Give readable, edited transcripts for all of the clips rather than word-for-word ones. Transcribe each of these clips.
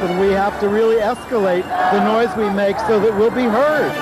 and we have to really escalate the noise we make so that we'll be heard.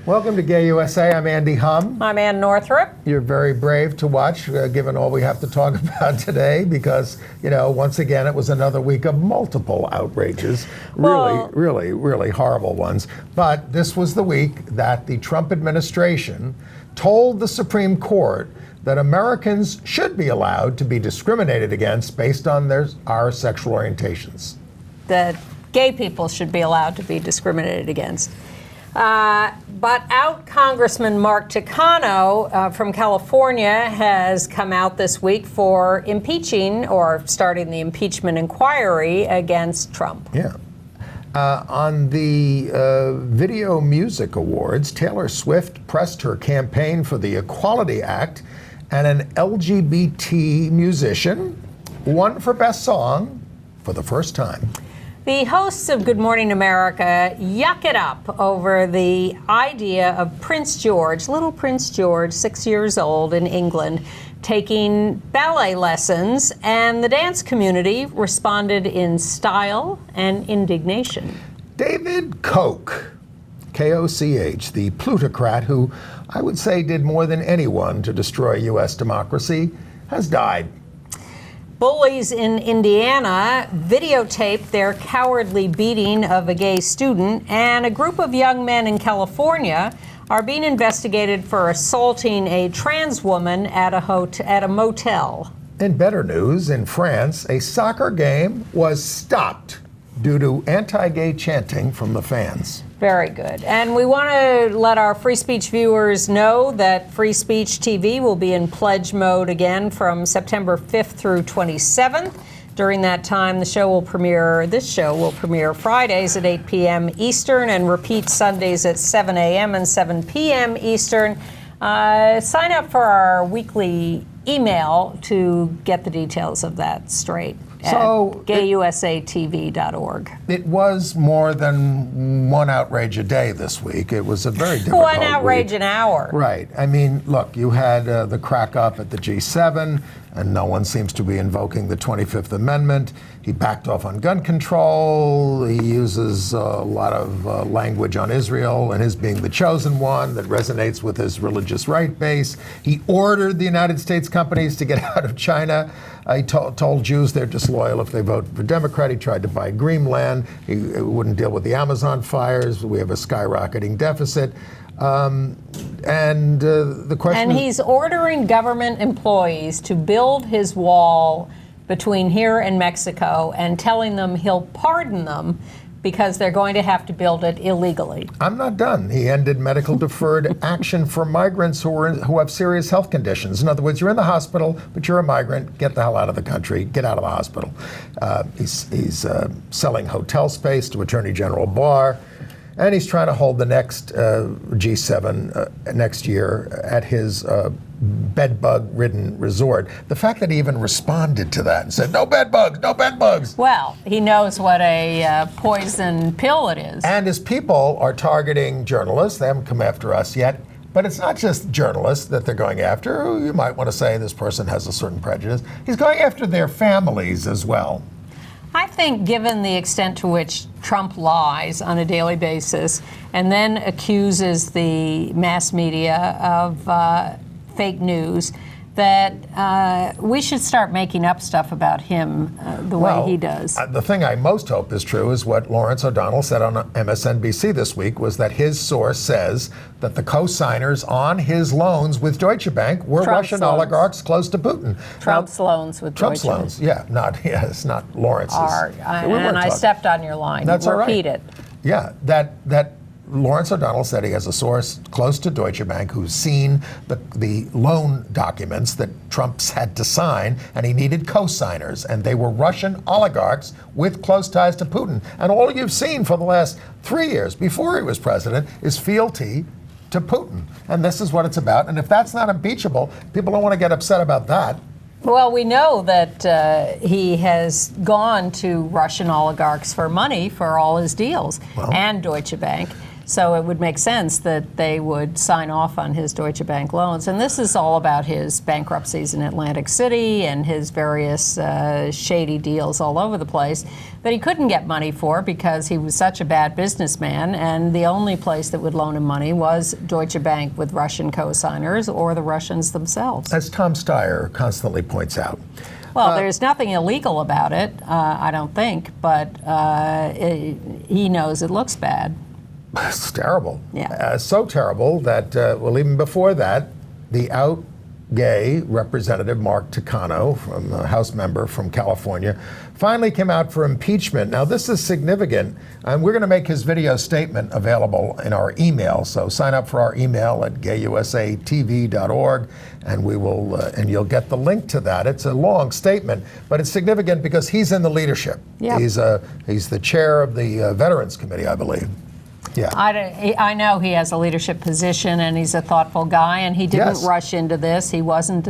Welcome to Gay USA. I'm Andy Hum. I'm Ann Northrup. You're very brave to watch, given all we have to talk about today, because, you know, once again, it was another week of multiple outrages. Really horrible ones. But this was the week that the Trump administration told the Supreme Court that Americans should be allowed to be discriminated against based on our sexual orientations. That gay people should be allowed to be discriminated against. But out Congressman Mark Takano from California has come out this week for impeaching or starting the impeachment inquiry against Trump. Yeah. On the Video Music Awards, Taylor Swift pressed her campaign for the Equality Act, and an LGBT musician won for Best Song for the first time. The hosts of Good Morning America yuck it up over the idea of Prince George, little Prince George, 6 years old in England, taking ballet lessons, and the dance community responded in style and indignation. David Koch, K-O-C-H, the plutocrat who I would say did more than anyone to destroy U.S. democracy, has died. Bullies in Indiana videotaped their cowardly beating of a gay student, and a group of young men in California are being investigated for assaulting a trans woman at a motel. In better news, in France, a soccer game was stopped due to anti-gay chanting from the fans. Very good. And we want to let our free speech viewers know that Free Speech TV will be in pledge mode again from September 5th through 27th. During that time, this show will premiere Fridays at 8 p.m. Eastern and repeat Sundays at 7 a.m. and 7 p.m. Eastern. Sign up for our weekly email to get the details of that straight. So gayusatv.org. It was more than one outrage a day this week. It was a very difficult One outrage week. An hour. Right. I mean, look, you had the crack up at the G7, and no one seems to be invoking the 25th Amendment. He backed off on gun control. He uses a lot of language on Israel and his being the chosen one that resonates with his religious right base. He ordered the United States companies to get out of China. He told Jews they're disloyal if they vote for Democrat. He tried to buy Greenland. He wouldn't deal with the Amazon fires. We have a skyrocketing deficit. The question. And he's ordering government employees to build his wall between here and Mexico and telling them he'll pardon them because they're going to have to build it illegally. I'm not done. He ended medical deferred action for migrants who have serious health conditions. In other words, you're in the hospital, but you're a migrant. Get the hell out of the country. Get out of the hospital. He's selling hotel space to Attorney General Barr. And he's trying to hold the next G7 next year at his bedbug-ridden resort. The fact that he even responded to that and said, no bed bugs, no bed bugs. Well, he knows what a poison pill it is. And his people are targeting journalists. They haven't come after us yet. But it's not just journalists that they're going after. You might want to say this person has a certain prejudice. He's going after their families as well. I think given the extent to which Trump lies on a daily basis and then accuses the mass media of fake news, that we should start making up stuff about him the way he does. The thing I most hope is true is what Lawrence O'Donnell said on MSNBC this week, was that his source says that the co-signers on his loans with Deutsche Bank were Russian oligarchs close to Putin. Trump's loans with Trump's Deutsche loans, yeah, it's not Lawrence's. And I stepped on your line. That's all right. Repeat it. Yeah, that Lawrence O'Donnell said he has a source close to Deutsche Bank who's seen the loan documents that Trump's had to sign, and he needed co-signers, and they were Russian oligarchs with close ties to Putin. And all you've seen for the last 3 years before he was president is fealty to Putin. And this is what it's about. And if that's not impeachable, people don't want to get upset about that. Well, we know that he has gone to Russian oligarchs for money for all his deals, and Deutsche Bank. So it would make sense that they would sign off on his Deutsche Bank loans. And this is all about his bankruptcies in Atlantic City and his various shady deals all over the place that he couldn't get money for because he was such a bad businessman. And the only place that would loan him money was Deutsche Bank with Russian co-signers or the Russians themselves. As Tom Steyer constantly points out. Well, there's nothing illegal about it, I don't think, but he knows it looks bad. It's terrible. Yeah. So terrible that, even before that, the out gay Representative Mark Takano, from a House member from California, finally came out for impeachment. Now, this is significant, and we're going to make his video statement available in our email. So sign up for our email at gayusatv.org, and we will, and you'll get the link to that. It's a long statement, but it's significant because he's in the leadership. Yep. He's the chair of the Veterans Committee, I believe. Yeah. I know he has a leadership position and he's a thoughtful guy, and he didn't rush into this. He wasn't,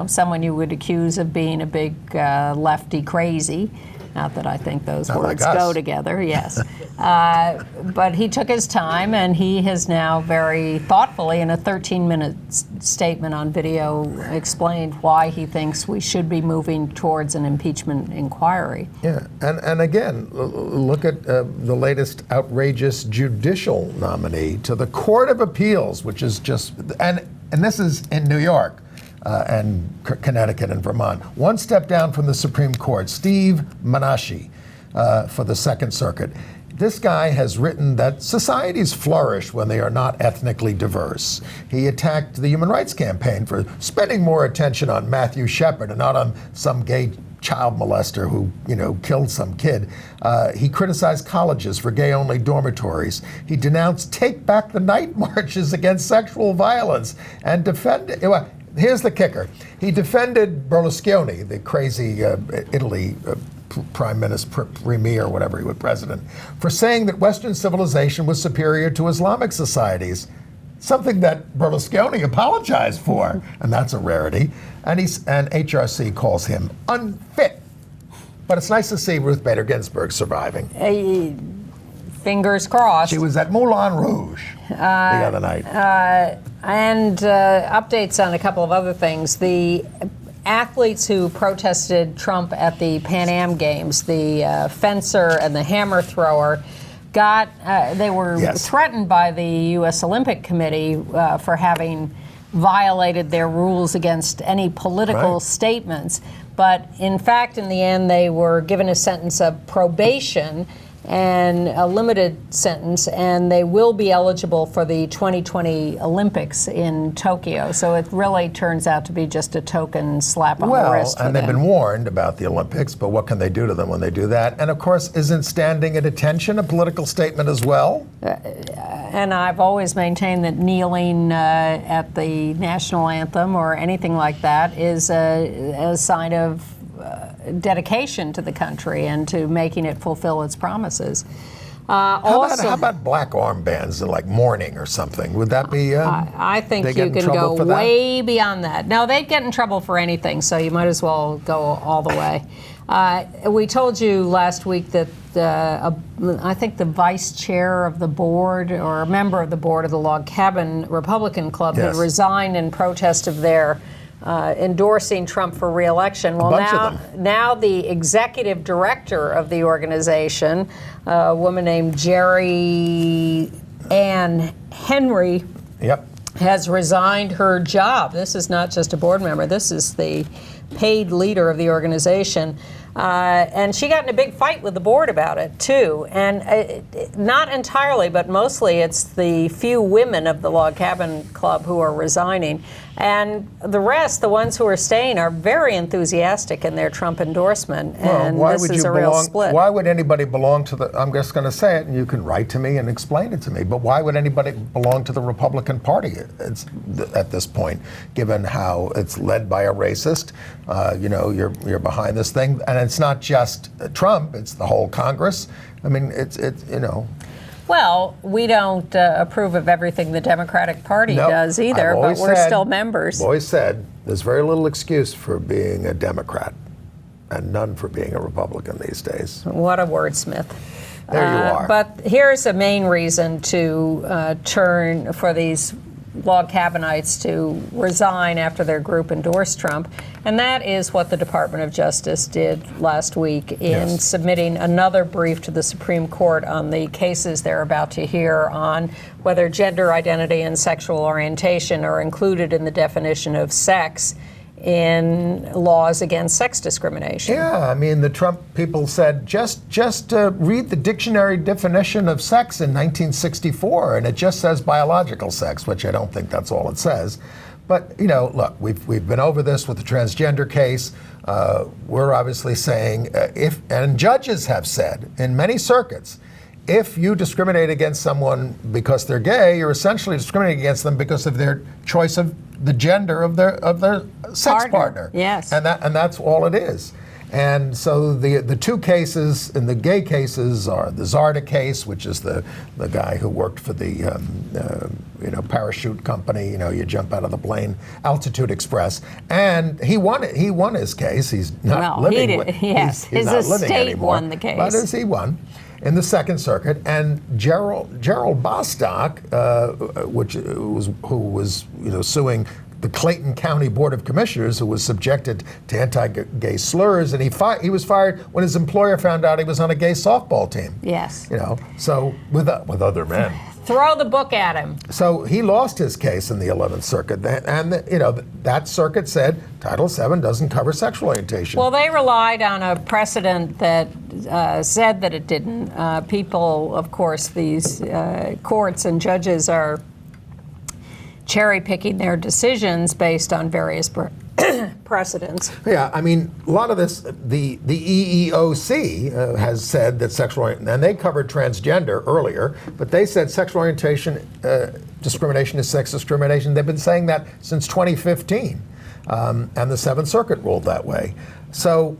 someone you would accuse of being a big lefty crazy. Not that I think those words go together, yes. But he took his time, and he has now very thoughtfully, in a 13-minute statement on video, explained why he thinks we should be moving towards an impeachment inquiry. Yeah, and again, look at the latest outrageous judicial nominee to the Court of Appeals, which is just, and this is in New York. And Connecticut and Vermont. One step down from the Supreme Court, Steve Menashe for the Second Circuit. This guy has written that societies flourish when they are not ethnically diverse. He attacked the Human Rights Campaign for spending more attention on Matthew Shepard and not on some gay child molester who, killed some kid. He criticized colleges for gay-only dormitories. He denounced Take Back the Night marches against sexual violence and defended. Here's the kicker. He defended Berlusconi, the crazy Italy prime minister, premier, whatever he was, president, for saying that Western civilization was superior to Islamic societies, something that Berlusconi apologized for, and that's a rarity. And HRC calls him unfit. But it's nice to see Ruth Bader Ginsburg surviving. Fingers crossed. She was at Moulin Rouge the other night. And updates on a couple of other things. The athletes who protested Trump at the Pan Am Games, the fencer and the hammer thrower, they were threatened by the U.S. Olympic Committee for having violated their rules against any political statements. But in fact, in the end, they were given a sentence of probation and a limited sentence, and they will be eligible for the 2020 Olympics in Tokyo. So it really turns out to be just a token slap on the wrist for and they've been warned about the Olympics, but what can they do to them when they do that? And of course, isn't standing at attention a political statement as well? And I've always maintained that kneeling at the national anthem or anything like that is a sign of dedication to the country and to making it fulfill its promises. How about black armbands and like mourning or something? Would that be? I think you can go way beyond that. No, they'd get in trouble for anything, so you might as well go all the way. We told you last week that I think the vice chair of the board or a member of the board of the Log Cabin Republican Club had resigned in protest of their endorsing Trump for re-election. Well, now the executive director of the organization, a woman named Jerry Ann Henry, has resigned her job. This is not just a board member. This is the paid leader of the organization. And she got in a big fight with the board about it, too. And not entirely, but mostly it's the few women of the Log Cabin Club who are resigning. And the rest, the ones who are staying, are very enthusiastic in their Trump endorsement. And this is a real split. Why would anybody belong to the, I'm just going to say it, and you can write to me and explain it to me, but why would anybody belong to the Republican Party at this point, given how it's led by a racist? You're behind this thing. And it's not just Trump, it's the whole Congress. I mean, Well, we don't approve of everything the Democratic Party does either, but we're still members. I've always said there's very little excuse for being a Democrat and none for being a Republican these days. What a wordsmith. There you are. But here's a main reason to turn for these log cabinites to resign after their group endorsed Trump, and that is what the Department of Justice did last week in submitting another brief to the Supreme Court on the cases they're about to hear on whether gender identity and sexual orientation are included in the definition of sex in laws against sex discrimination. Yeah, I mean, the Trump people said, just read the dictionary definition of sex in 1964, and it just says biological sex, which I don't think that's all it says. But, you know, look, we've been over this with the transgender case. We're obviously saying, and judges have said in many circuits, if you discriminate against someone because they're gay, you're essentially discriminating against them because of their choice of the gender of their sex partner. Yes. And that's all it is. And so the two cases in the gay cases are the Zarda case, which is the guy who worked for the parachute company. You know, you jump out of the plane, Altitude Express, and he won it. He won his case. He's not living with. Yes, he's his not living estate anymore, won the case. but as he won in the Second Circuit, and Gerald Bostock, who was suing the Clayton County Board of Commissioners, who was subjected to anti-gay slurs, and he was fired when his employer found out he was on a gay softball team. Yes. You know, so with other men. Throw the book at him. So he lost his case in the 11th Circuit, and that circuit said Title VII doesn't cover sexual orientation. Well, they relied on a precedent that said that it didn't. People, of course, these courts and judges are cherry-picking their decisions based on various precedents. Yeah, I mean, a lot of this, the EEOC has said that sexual orientation, and they covered transgender earlier, but they said sexual orientation discrimination is sex discrimination. They've been saying that since 2015, and the Seventh Circuit ruled that way. So,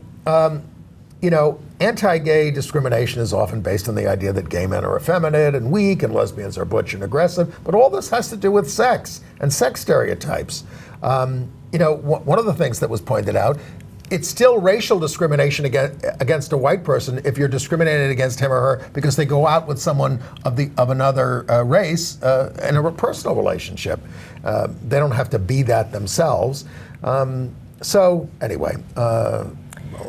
anti-gay discrimination is often based on the idea that gay men are effeminate and weak and lesbians are butch and aggressive, but all this has to do with sex and sex stereotypes. One of the things that was pointed out, it's still racial discrimination against a white person if you're discriminated against him or her because they go out with someone of another race in a personal relationship. They don't have to be that themselves. So anyway.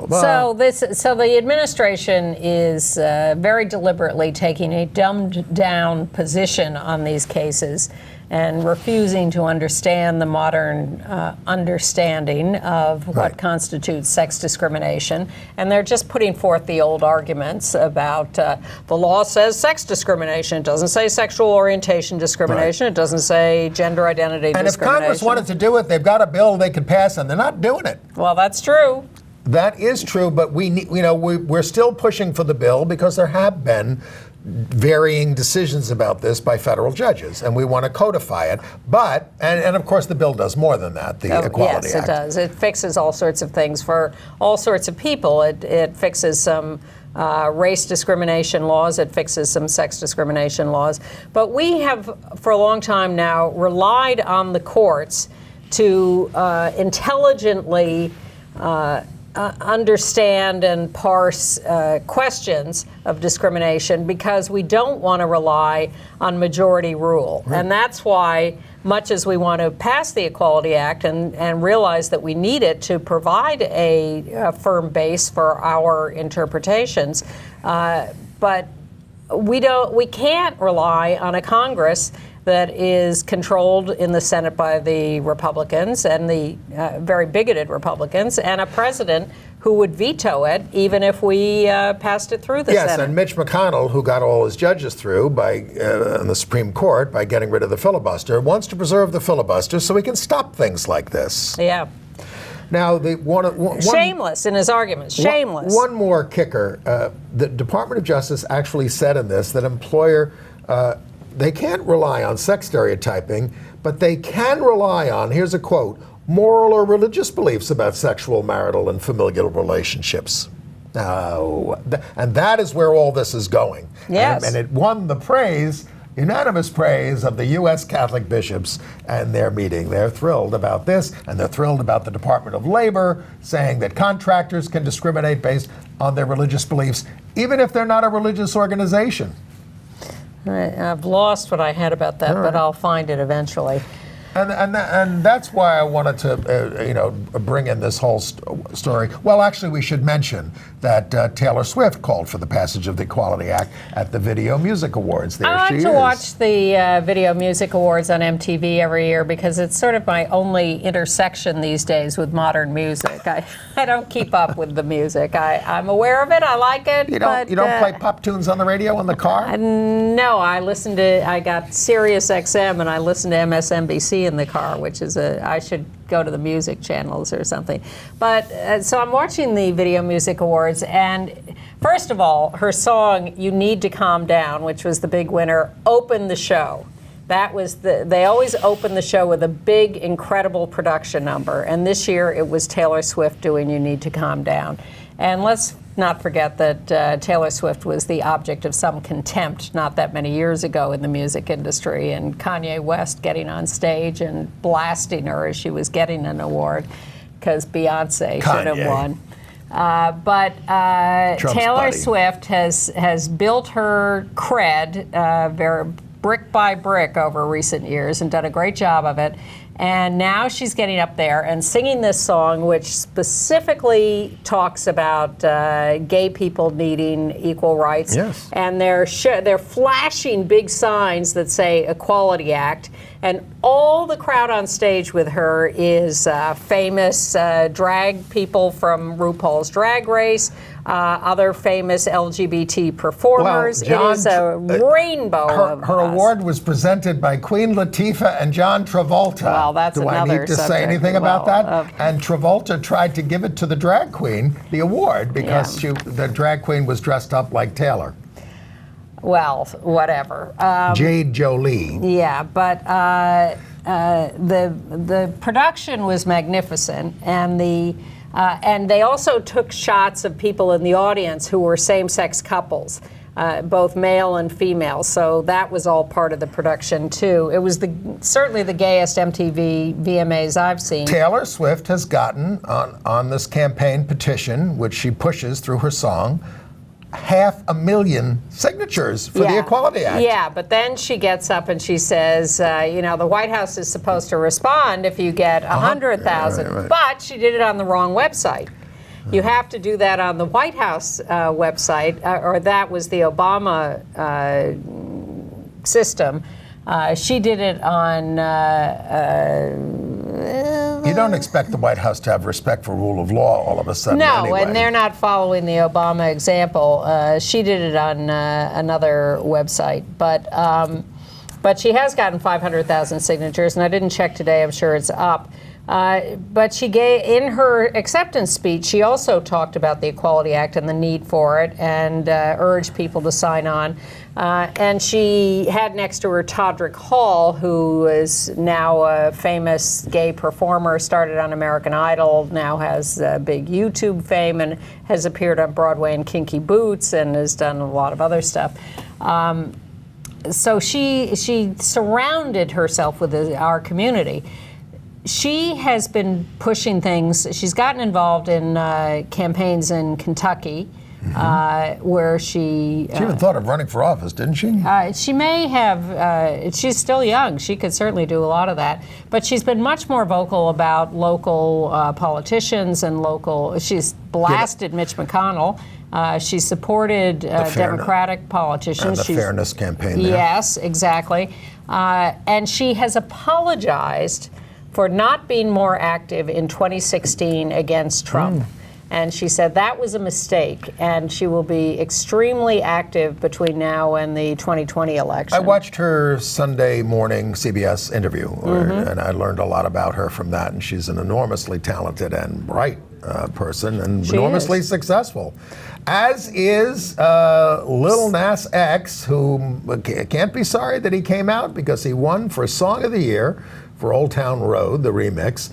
So the administration is very deliberately taking a dumbed down position on these cases and refusing to understand the modern understanding of what constitutes sex discrimination. And they're just putting forth the old arguments about the law says sex discrimination. It doesn't say sexual orientation discrimination. It doesn't say gender identity discrimination. And if Congress wanted to do it, they've got a bill they could pass, and they're not doing it. Well, that's true. That is true, but we're still pushing for the bill because there have been varying decisions about this by federal judges, and we want to codify it. But, and of course the bill does more than that, the Equality Act. Yes, it does. It fixes all sorts of things for all sorts of people. It fixes some race discrimination laws. It fixes some sex discrimination laws. But we have, for a long time now, relied on the courts to intelligently understand and parse questions of discrimination because we don't want to rely on majority rule. Right. And that's why, much as we want to pass the Equality Act and realize that we need it to provide a firm base for our interpretations, but we can't rely on a Congress that is controlled in the Senate by the Republicans and the very bigoted Republicans, and a president who would veto it even if we passed it through the Senate. Yes, and Mitch McConnell, who got all his judges through in the Supreme Court by getting rid of the filibuster, wants to preserve the filibuster so we can stop things like this. Yeah. Now, shameless in his arguments. Shameless. One more kicker. The Department of Justice actually said in this that employer they can't rely on sex stereotyping, but they can rely on, here's a quote, moral or religious beliefs about sexual, marital, and familial relationships. No. And that is where all this is going. Yes. And it won the praise, unanimous praise of the U.S. Catholic bishops and their meeting. They're thrilled about this, and they're thrilled about the Department of Labor saying that contractors can discriminate based on their religious beliefs, even if they're not a religious organization. I've lost what I had about that, but I'll find it eventually. And that's why I wanted to, bring in this whole story. Well, actually, we should mention that Taylor Swift called for the passage of the Equality Act at the Video Music Awards. There I she is. like to watch the Video Music Awards on MTV every year because it's sort of my only intersection these days with modern music. I don't keep up with the music. I'm aware of it. I like it. You don't play pop tunes on the radio in the car? No, I got Sirius XM and I listen to MSNBC in the car, which is I should go to the music channels or something. But so I'm watching the Video Music Awards, and first of all, her song "You Need to Calm Down," which was the big winner, opened the show. That was they always open the show with a big, incredible production number, and this year it was Taylor Swift doing "You Need to Calm Down." And let's not forget that Taylor Swift was the object of some contempt not that many years ago in the music industry, and Kanye West getting on stage and blasting her as she was getting an award because Beyonce should have won. But Taylor Swift has built her cred very brick by brick over recent years and done a great job of it. And now she's getting up there and singing this song, which specifically talks about gay people needing equal rights. Yes. And they're flashing big signs that say Equality Act. And all the crowd on stage with her is famous drag people from RuPaul's Drag Race, other famous LGBT performers. Well, it is a rainbow of her award was presented by Queen Latifah and John Travolta. Well, that's Do another I need to subject. say anything about that? And Travolta tried to give it to the drag queen, the award, because the drag queen was dressed up like Taylor. Well, whatever. Jade Jolie. Yeah, but the production was magnificent, and they also took shots of people in the audience who were same-sex couples, both male and female. So that was all part of the production too. It was certainly the gayest MTV VMAs I've seen. Taylor Swift has gotten on this campaign petition, which she pushes through her song, 500,000 signatures for the Equality Act. Yeah, but then she gets up and she says, the White House is supposed to respond if you get 100,000. Right. But she did it on the wrong website. You have to do that on the White House website, or that was the Obama system. She did it on... you don't expect the White House to have respect for rule of law all of a sudden anyway. And they're not following the Obama example. She did it on another website. But she has gotten 500,000 signatures, and I didn't check today. I'm sure it's up. But in her acceptance speech, she also talked about the Equality Act and the need for it, and urged people to sign on. And she had next to her Todrick Hall, who is now a famous gay performer, started on American Idol, now has big YouTube fame, and has appeared on Broadway in Kinky Boots, and has done a lot of other stuff. So she surrounded herself with our community. She has been pushing things. She's gotten involved in campaigns in Kentucky, where she even thought of running for office, didn't she? She may have. She's still young. She could certainly do a lot of that. But she's been much more vocal about local politicians and local. She's blasted Mitch McConnell. She supported Democratic politicians. And the fairness campaign there. Yes, exactly. And she has apologized for not being more active in 2016 against Trump. And she said that was a mistake, and she will be extremely active between now and the 2020 election. I watched her Sunday morning CBS interview, and I learned a lot about her from that, and she's an enormously talented and bright person, and enormously successful. As is Lil Nas X, who can't be sorry that he came out because he won for Song of the Year for Old Town Road, the remix.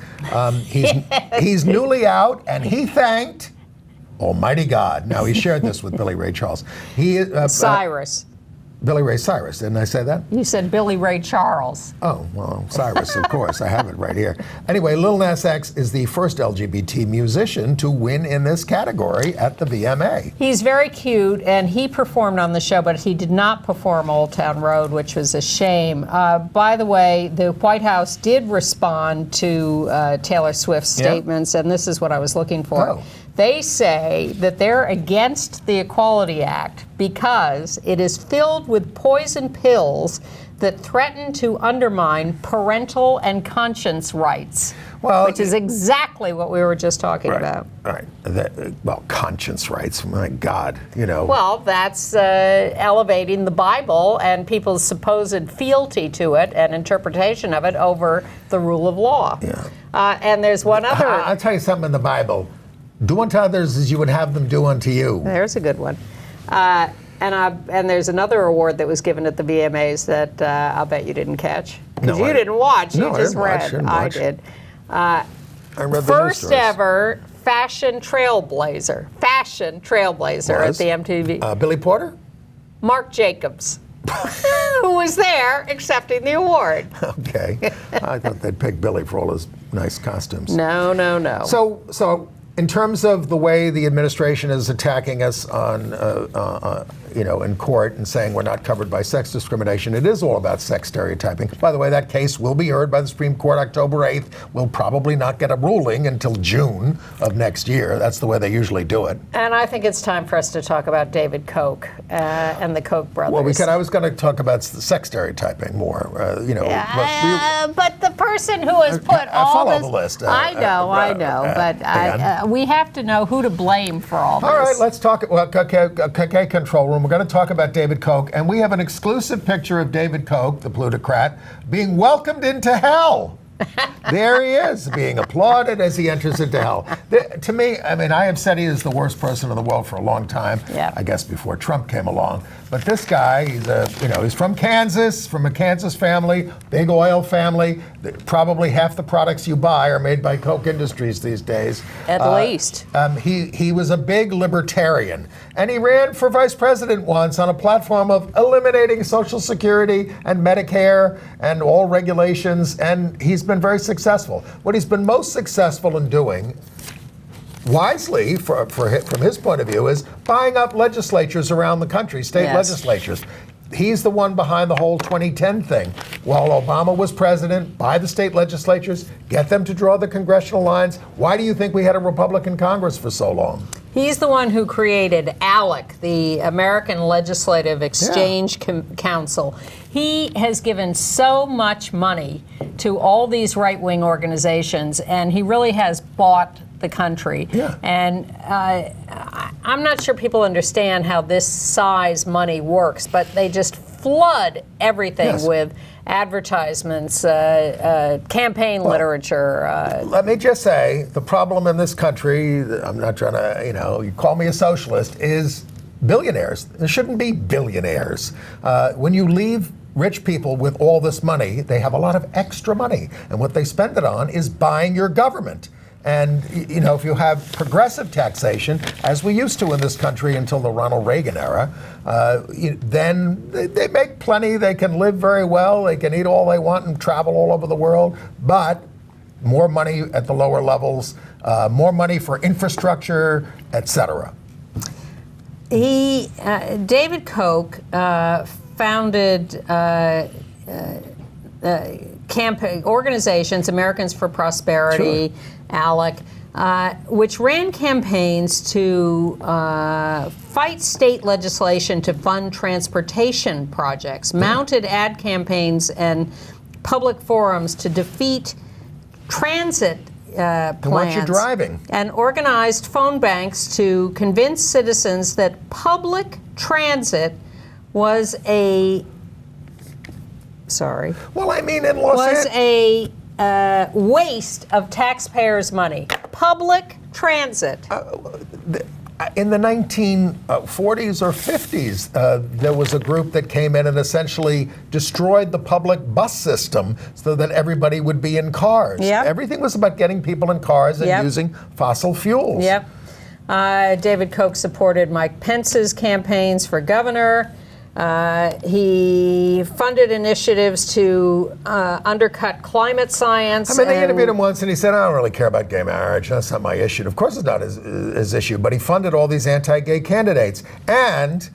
He's newly out, and he thanked Almighty God. Now, he shared this with Billy Ray Charles. Cyrus. Billy Ray Cyrus, didn't I say that? You said Billy Ray Charles. Oh, well, Cyrus, of course. I have it right here. Anyway, Lil Nas X is the first LGBT musician to win in this category at the VMA. He's very cute, and he performed on the show, but he did not perform Old Town Road, which was a shame. By the way, the White House did respond to Taylor Swift's statements, and this is what I was looking for. Oh. They say that they're against the Equality Act because it is filled with poison pills that threaten to undermine parental and conscience rights, which is exactly what we were just talking about. Right. Well, conscience rights, my God, you know. Well, that's elevating the Bible and people's supposed fealty to it and interpretation of it over the rule of law. Yeah. And there's one other. I'll tell you something in the Bible. Do unto others as you would have them do unto you. There's a good one. And there's another award that was given at the VMAs that I'll bet you didn't catch. Because you didn't watch, you just read. I did. I read the first ever fashion trailblazer at the MTV. Billy Porter? Marc Jacobs, who was there accepting the award. Okay. I thought they'd pick Billy for all his nice costumes. No. So in terms of the way the administration is attacking us on, in court and saying we're not covered by sex discrimination, it is all about sex stereotyping. By the way, that case will be heard by the Supreme Court October 8th. We'll probably not get a ruling until June of next year. That's the way they usually do it. And I think it's time for us to talk about David Koch and the Koch brothers. Well, I was going to talk about sex stereotyping more, but the person who has put all this... the list. I know, but we have to know who to blame for all this. All right, let's talk. Well, okay, control room. We're going to talk about David Koch, and we have an exclusive picture of David Koch, the plutocrat, being welcomed into hell. There he is, being applauded as he enters into hell. To me, I have said he is the worst person in the world for a long time. Yeah. I guess before Trump came along. But this guy, he's from Kansas, from a Kansas family, big oil family. Probably half the products you buy are made by Koch Industries these days. At least. He was a big libertarian, and he ran for vice president once on a platform of eliminating Social Security and Medicare and all regulations, and he's been very successful. What he's been most successful in doing, wisely from his point of view, is buying up legislatures around the country, state legislatures. He's the one behind the whole 2010 thing. While Obama was president, buy the state legislatures, get them to draw the congressional lines. Why do you think we had a Republican Congress for so long? He's the one who created ALEC, the American Legislative Exchange Council. He has given so much money to all these right-wing organizations, and he really has bought the country. Yeah. And I'm not sure people understand how this size money works, but they just flood everything with advertisements, campaign literature. Let me just say, the problem in this country, I'm not trying to, you call me a socialist, is billionaires. There shouldn't be billionaires. When you leave rich people with all this money, they have a lot of extra money. And what they spend it on is buying your government. And, if you have progressive taxation, as we used to in this country until the Ronald Reagan era, then they make plenty. They can live very well. They can eat all they want and travel all over the world. But more money at the lower levels, more money for infrastructure, etc. David Koch founded campaign organizations, Americans for Prosperity, ALEC, which ran campaigns to fight state legislation to fund transportation projects, mounted ad campaigns and public forums to defeat transit plans, what you're driving, and organized phone banks to convince citizens that public transit was a waste of taxpayers' money. Public transit. In the 1940s or 50s, there was a group that came in and essentially destroyed the public bus system so that everybody would be in cars. Yep. Everything was about getting people in cars and using fossil fuels. Yep. David Koch supported Mike Pence's campaigns for governor. He funded initiatives to undercut climate science. I mean, they interviewed him once and he said, I don't really care about gay marriage. That's not my issue. Of course it's not his issue, but he funded all these anti-gay candidates. And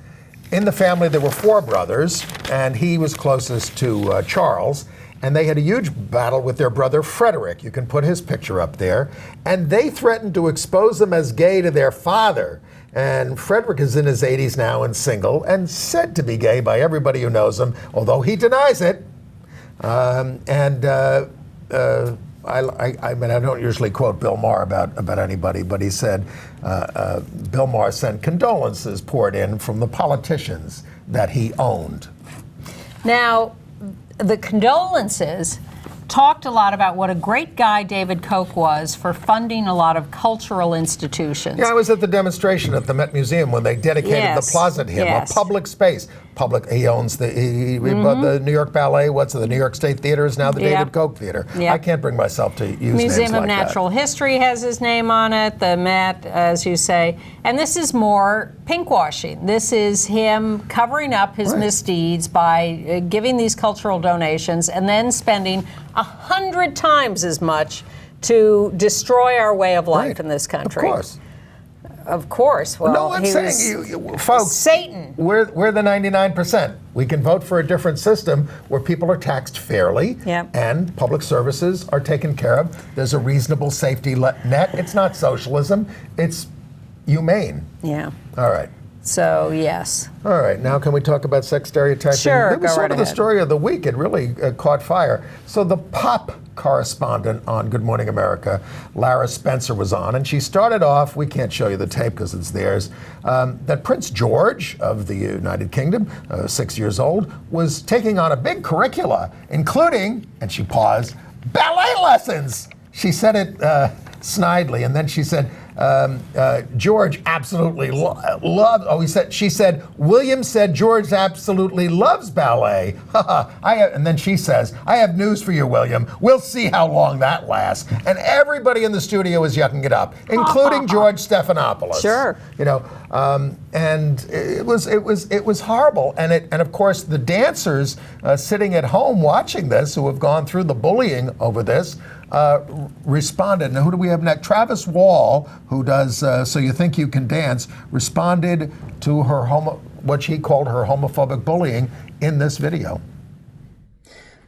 in the family, there were 4 brothers, and he was closest to Charles. And they had a huge battle with their brother Frederick. You can put his picture up there. And they threatened to expose them as gay to their father. And Frederick is in his 80s now and single and said to be gay by everybody who knows him, although he denies it. I mean, I don't usually quote Bill Maher about anybody, but he said Bill Maher sent condolences poured in from the politicians that he owned. Now, the condolences talked a lot about what a great guy David Koch was for funding a lot of cultural institutions. Yeah, I was at the demonstration at the Met Museum when they dedicated the plaza to him, a public space. He owns the New York Ballet. What's the New York State Theater is now the David Koch Theater. I can't bring myself to use names like that. Museum of Natural History has his name on it. The Met, as you say, and this is more pinkwashing. This is him covering up his misdeeds by giving these cultural donations and then spending 100 times as much to destroy our way of life in this country. Of course. Of course. Well, no, I'm saying, you folks, Satan. We're the 99%. We can vote for a different system where people are taxed fairly and public services are taken care of. There's a reasonable safety net. It's not socialism. It's humane. Yeah. All right. So, yes. All right. Now, can we talk about sex stereotyping? Sure, That was go sort right of the ahead. story of the week. It really caught fire. So the pop correspondent on Good Morning America, Lara Spencer, was on, and she started off, we can't show you the tape because it's theirs, that Prince George of the United Kingdom, 6 years old, was taking on a big curricula, including, and she paused, ballet lessons. She said it snidely, and then she said, George absolutely loves. She said, William said George absolutely loves ballet. And then she says, I have news for you, William. We'll see how long that lasts. And everybody in the studio is yucking it up, including George Stephanopoulos. Sure. You know, and it was horrible. And of course the dancers sitting at home watching this, who have gone through the bullying over this, responded. Now, who do we have next? Travis Wall, who does So You Think You Can Dance, responded to her what she called her homophobic bullying in this video.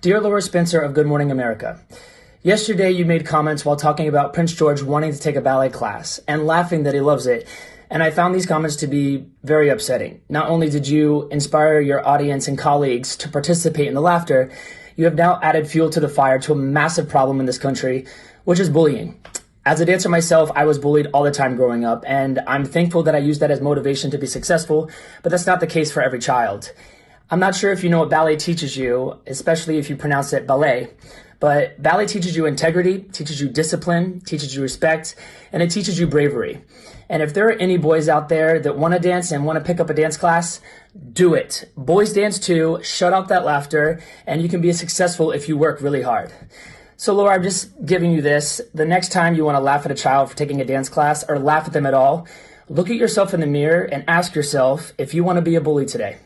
Dear Laura Spencer of Good Morning America, yesterday you made comments while talking about Prince George wanting to take a ballet class and laughing that he loves it. And I found these comments to be very upsetting. Not only did you inspire your audience and colleagues to participate in the laughter, you have now added fuel to the fire to a massive problem in this country, which is bullying. As a dancer myself, I was bullied all the time growing up, and I'm thankful that I used that as motivation to be successful, but that's not the case for every child. I'm not sure if you know what ballet teaches you, especially if you pronounce it ballet, but ballet teaches you integrity, teaches you discipline, teaches you respect, and it teaches you bravery. And if there are any boys out there that want to dance and want to pick up a dance class, do it. Boys dance too, shut out that laughter, and you can be successful if you work really hard. So Laura, I'm just giving you this. The next time you want to laugh at a child for taking a dance class or laugh at them at all, look at yourself in the mirror and ask yourself if you want to be a bully today.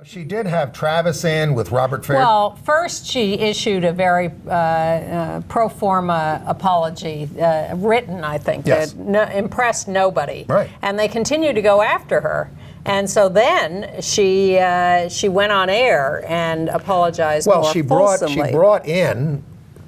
She did have Travis in with Robert Fair. Well, first she issued a very pro forma apology, written, I think, Yes. that impressed nobody. Right. And they continued to go after her. And so then she went on air and apologized more fulsomely. She brought in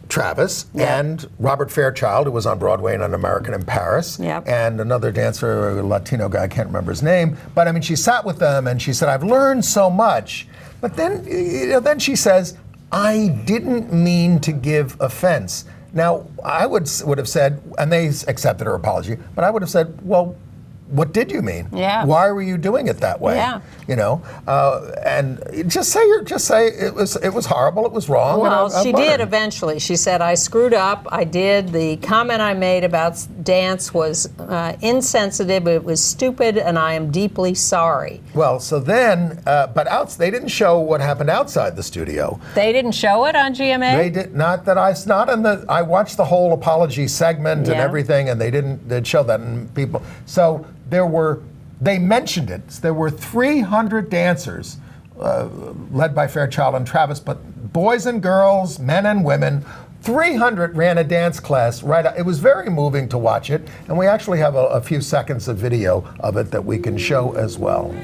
Travis and Robert Fairchild, who was on Broadway and An American in Paris, and another dancer, a Latino guy, I can't remember his name. But I mean, she sat with them and she said, I've learned so much. But then, then she says, I didn't mean to give offense. Now, I would have said, and they accepted her apology, but I would have said, well, what did you mean? Yeah. Why were you doing it that way? Yeah. You know, and just say it was horrible. It was wrong. Well, and I she learned. did eventually. She said, I screwed up. I did. The comment I made about dance was insensitive. It was stupid, and I am deeply sorry. Well, so then, but they didn't show what happened outside the studio. They didn't show it on GMA? They did not. I watched the whole apology segment and everything, and they'd show that, and people. So they mentioned it. There were 300 dancers, led by Fairchild and Travis, but boys and girls, men and women. 300 ran a dance class. It was very moving to watch it, and we actually have a few seconds of video of it that we can show as well.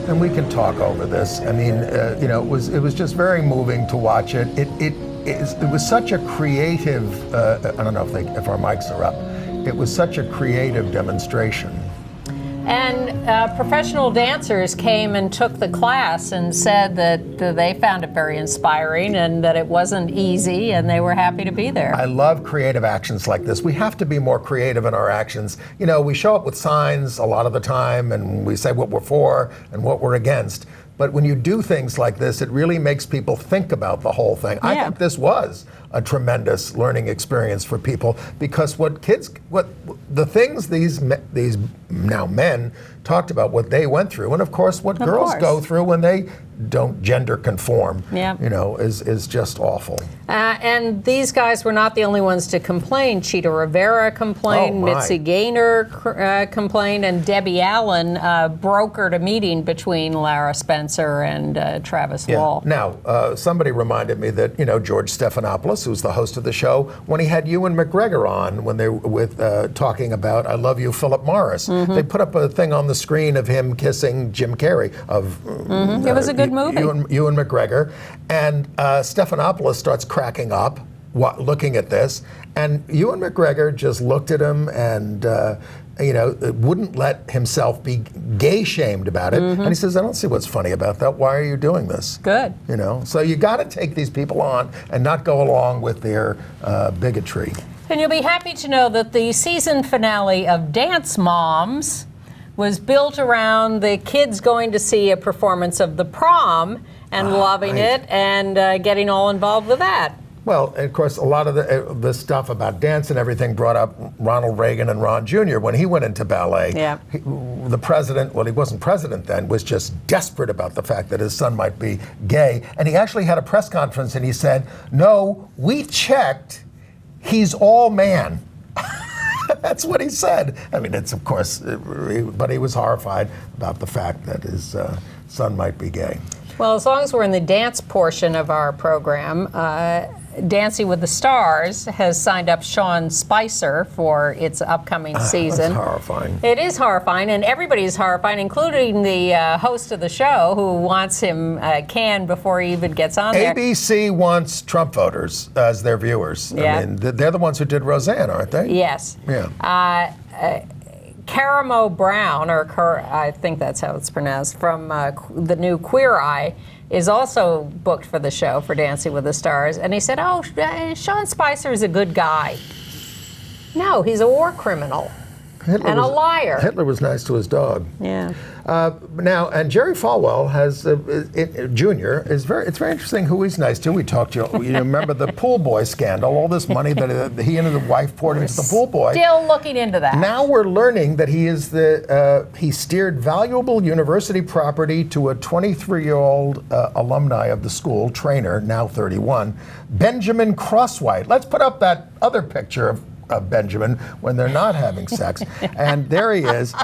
And we can talk over this. I mean, you know, it was just very moving to watch it. It was such a creative. I don't know if our mics are up. It was such a creative demonstration. And professional dancers came and took the class and said that they found it very inspiring and that it wasn't easy, and they were happy to be there. I love creative actions like this. We have to be more creative in our actions. You know, we show up with signs a lot of the time, and we say what we're for and what we're against. But when you do things like this, it really makes people think about the whole thing. I think this was a tremendous learning experience for people, because what the things these now men talked about, what they went through, and of course what girls go through when they don't gender conform, you know, is just awful. And these guys were not the only ones to complain. Cheetah Rivera complained, Mitzi Gaynor complained, and Debbie Allen brokered a meeting between Lara Spencer and Travis Wall. Now, somebody reminded me that, you know, George Stephanopoulos, who's the host of the show, when he had Ewan McGregor on, when they were talking about I Love You, Philip Morris, they put up a thing on the screen of him kissing Jim Carrey. It was a good movie. Ewan McGregor. And Stephanopoulos starts cracking up looking at this. And Ewan McGregor just looked at him and, you know, wouldn't let himself be gay shamed about it. And he says, I don't see what's funny about that. Why are you doing this? Good. You know, so you got to take these people on and not go along with their bigotry. And you'll be happy to know that the season finale of Dance Moms was built around the kids going to see a performance of The Prom and loving it and getting all involved with that. Well, of course, a lot of the stuff about dance and everything brought up Ronald Reagan and Ron Jr. when he went into ballet. The president, well, he wasn't president then, was just desperate about the fact that his son might be gay. And he actually had a press conference and he said, no, we checked, he's all man. That's what he said. I mean, it's of course, but he was horrified about the fact that his son might be gay. Well, as long as we're in the dance portion of our program, Dancing with the Stars has signed up Sean Spicer for its upcoming season. That's horrifying. It is horrifying, and everybody is horrifying, including the host of the show, who wants him canned before he even gets on there. ABC wants Trump voters as their viewers. I mean, they're the ones who did Roseanne, aren't they? Yes. Yeah. Karamo Brown, or I think that's how it's pronounced, from the new Queer Eye, is also booked for the show for Dancing with the Stars. And he said, oh, Sean Spicer is a good guy. No, he's a war criminal and a liar. Hitler was nice to his dog. Yeah. Now, and Jerry Falwell has Jr. It's very interesting who he's nice to. We talked to you remember the pool boy scandal, all this money that he and his wife poured into the pool boy. Still looking into that. Now we're learning that he is he steered valuable university property to a 23-year-old alumni of the school, trainer, now 31, Benjamin Crosswhite. Let's put up that other picture of Benjamin when they're not having sex, and there he is.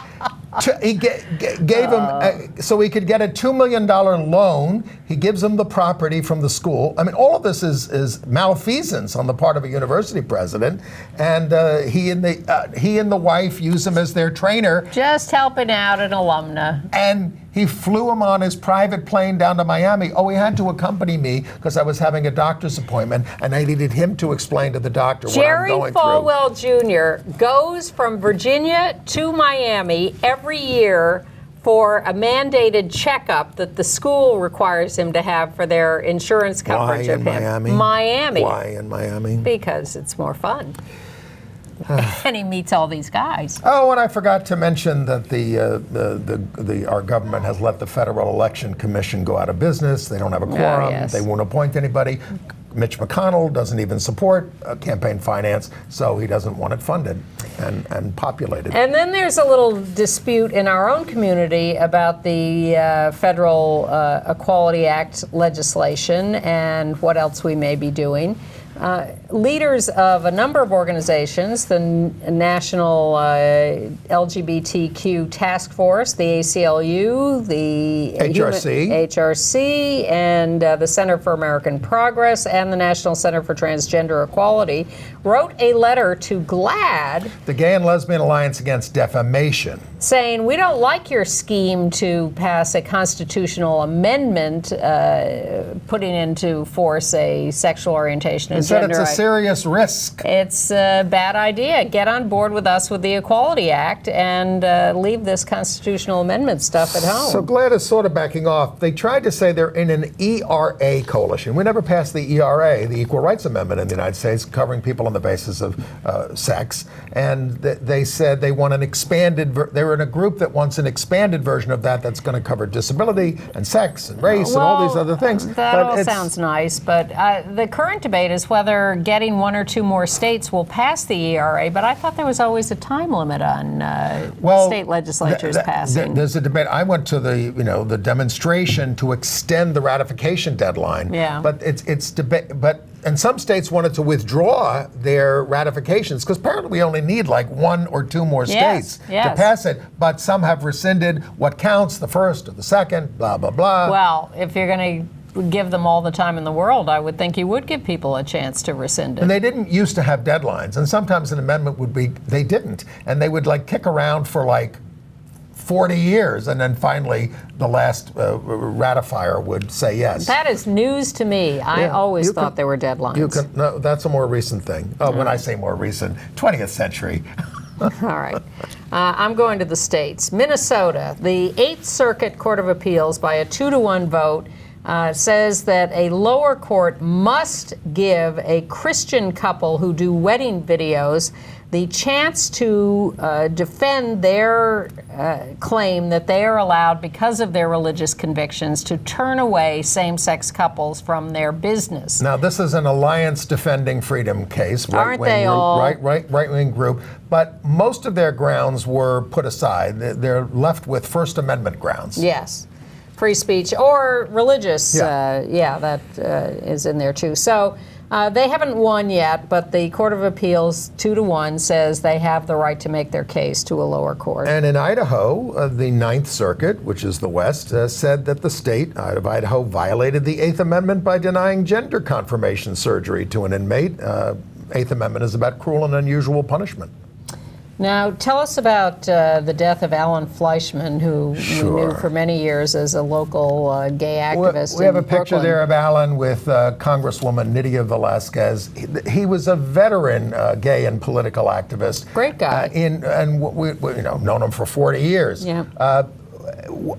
He gave him so he could get a $2 million loan. He gives him the property from the school. I mean, all of this is malfeasance on the part of a university president, and he and the wife use him as their trainer. Just helping out an alumna. And He flew him on his private plane down to Miami. Oh, he had to accompany me because I was having a doctor's appointment, and I needed him to explain to the doctor what I'm going through. Jerry Falwell Jr. goes from Virginia to Miami every year for a mandated checkup that the school requires him to have for their insurance coverage of him. Miami? Miami. Why in Miami? Because it's more fun. And he meets all these guys. Oh, and I forgot to mention that our government has let the Federal Election Commission go out of business. They don't have a quorum. Yes. They won't appoint anybody. Mitch McConnell doesn't even support campaign finance, so he doesn't want it funded and populated. And then there's a little dispute in our own community about the Federal Equality Act legislation and what else we may be doing. Leaders of a number of organizations, the National LGBTQ Task Force, the ACLU, the HRC, and the Center for American Progress, and the National Center for Transgender Equality, wrote a letter to GLAAD, the Gay and Lesbian Alliance Against Defamation, saying, we don't like your scheme to pass a constitutional amendment putting into force a sexual orientation and said gender it's a serious risk. It's a bad idea. Get on board with us with the Equality Act and leave this constitutional amendment stuff at home. So GLAAD is sort of backing off. They tried to say they're in an ERA coalition. We never passed the ERA, the Equal Rights Amendment in the United States, covering people on the basis of sex. And they said they want an expanded, they're in a group that wants an expanded version of that that's going to cover disability and sex and race and all these other things. That all sounds nice, but the current debate is whether getting one or two more states will pass the ERA, but I thought there was always a time limit on state legislatures passing. There's a debate. I went to the demonstration to extend the ratification deadline. Yeah. But it's debate. And some states wanted to withdraw their ratifications because apparently we only need like one or two more states to pass it. But some have rescinded what counts, the first or the second, blah, blah, blah. Well, if you're going to give them all the time in the world, I would think you would give people a chance to rescind it. And they didn't used to have deadlines. And sometimes an amendment would be, they didn't. And they would like kick around for like 40 years, and then finally the last ratifier would say yes. That is news to me. I always thought there were deadlines. No, that's a more recent thing. When I say more recent, 20th century. All right. I'm going to the states. Minnesota, the 8th Circuit Court of Appeals, by a 2-to-1 vote, says that a lower court must give a Christian couple who do wedding videos the chance to defend their claim that they are allowed, because of their religious convictions, to turn away same-sex couples from their business. Now, this is an Alliance Defending Freedom case, Aren't they all? Right-wing group, but most of their grounds were put aside. They're left with First Amendment grounds. Yes. Free speech or religious, that is in there too. So they haven't won yet, but the Court of Appeals, 2-to-1, says they have the right to make their case to a lower court. And in Idaho, the 9th Circuit, which is the West, said that the state of Idaho violated the 8th Amendment by denying gender confirmation surgery to an inmate. 8th Amendment is about cruel and unusual punishment. Now, tell us about the death of Alan Fleischman, who we knew for many years as a local gay activist. We have a Brooklyn. picture there of Alan with Congresswoman Nydia Velázquez. He was a veteran gay and political activist. Great guy. And we've known him for 40 years. Yeah.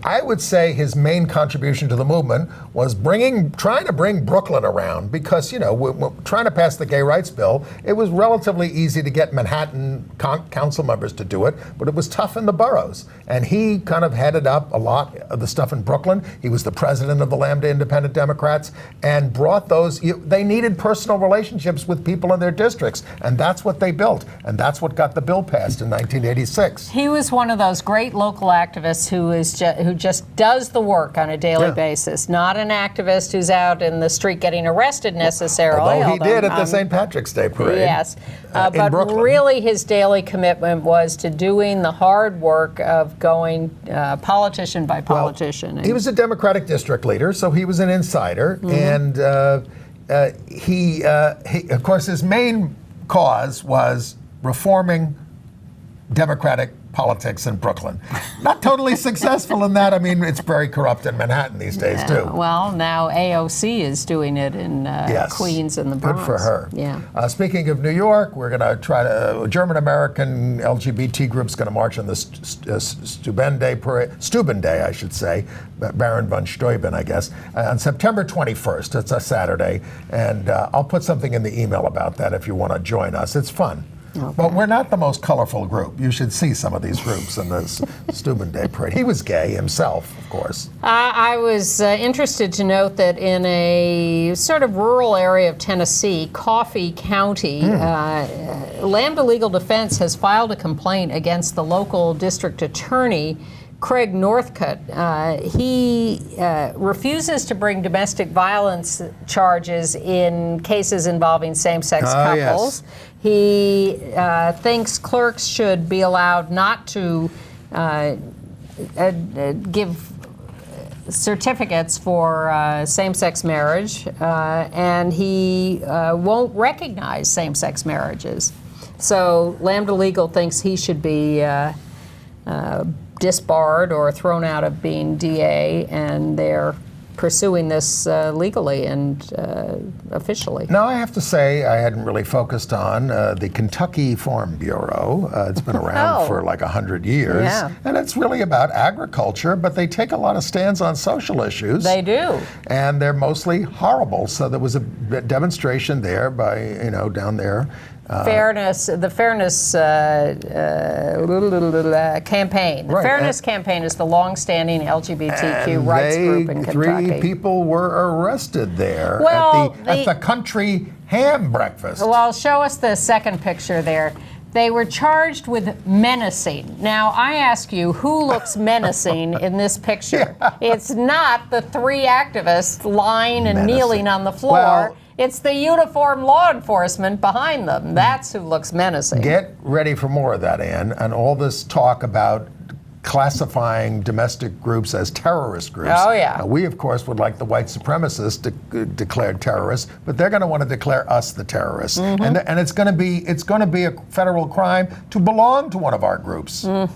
I would say his main contribution to the movement was trying to bring Brooklyn around, because, trying to pass the gay rights bill, it was relatively easy to get Manhattan council members to do it, but it was tough in the boroughs. And he kind of headed up a lot of the stuff in Brooklyn. He was the president of the Lambda Independent Democrats and brought those. They needed personal relationships with people in their districts, and that's what they built. And that's what got the bill passed in 1986. He was one of those great local activists who just does the work on a daily basis, not an activist who's out in the street getting arrested necessarily. Although he did at the St. Patrick's Day parade. Yes, in Brooklyn. Really his daily commitment was to doing the hard work of going politician by politician. Well, he was a Democratic district leader, so he was an insider, and he, of course, his main cause was reforming Democratic politics in Brooklyn. Not totally successful in that. I mean, it's very corrupt in Manhattan these days, too. Well, now AOC is doing it in Queens and the Bronx. Good for her. Yeah. Speaking of New York, we're going to try to, German-American LGBT group's going to march on the Steuben Parade, Steuben Day, I should say, Baron von Steuben, I guess, on September 21st. It's a Saturday, and I'll put something in the email about that if you want to join us. It's fun. Okay. But we're not the most colorful group. You should see some of these groups in the Steuben Day Parade. He was gay himself, of course. I was interested to note that in a sort of rural area of Tennessee, Coffee County, Lambda Legal Defense has filed a complaint against the local district attorney, Craig Northcutt. He refuses to bring domestic violence charges in cases involving same-sex couples. Yes. He thinks clerks should be allowed not to give certificates for same-sex marriage, and he won't recognize same-sex marriages. So Lambda Legal thinks he should be disbarred or thrown out of being DA, and they're pursuing this legally and officially. Now, I have to say, I hadn't really focused on the Kentucky Farm Bureau. It's been around for like 100 years. Yeah. And it's really about agriculture, but they take a lot of stands on social issues. They do. And they're mostly horrible. So there was a demonstration there by, down there. The fairness campaign. The Fairness Campaign is the long-standing LGBTQ rights group in Kentucky. 3 people were arrested there at the country ham breakfast. Well, show us the second picture there. They were charged with menacing. Now, I ask you, who looks menacing in this picture? Yeah. It's not the 3 activists lying and kneeling on the floor. Well, it's the uniformed law enforcement behind them. That's who looks menacing. Get ready for more of that, Ann, and all this talk about classifying domestic groups as terrorist groups. Oh, yeah. Now, we, of course, would like the white supremacists declared terrorists, but they're going to want to declare us the terrorists. Mm-hmm. And it's going to be a federal crime to belong to one of our groups. How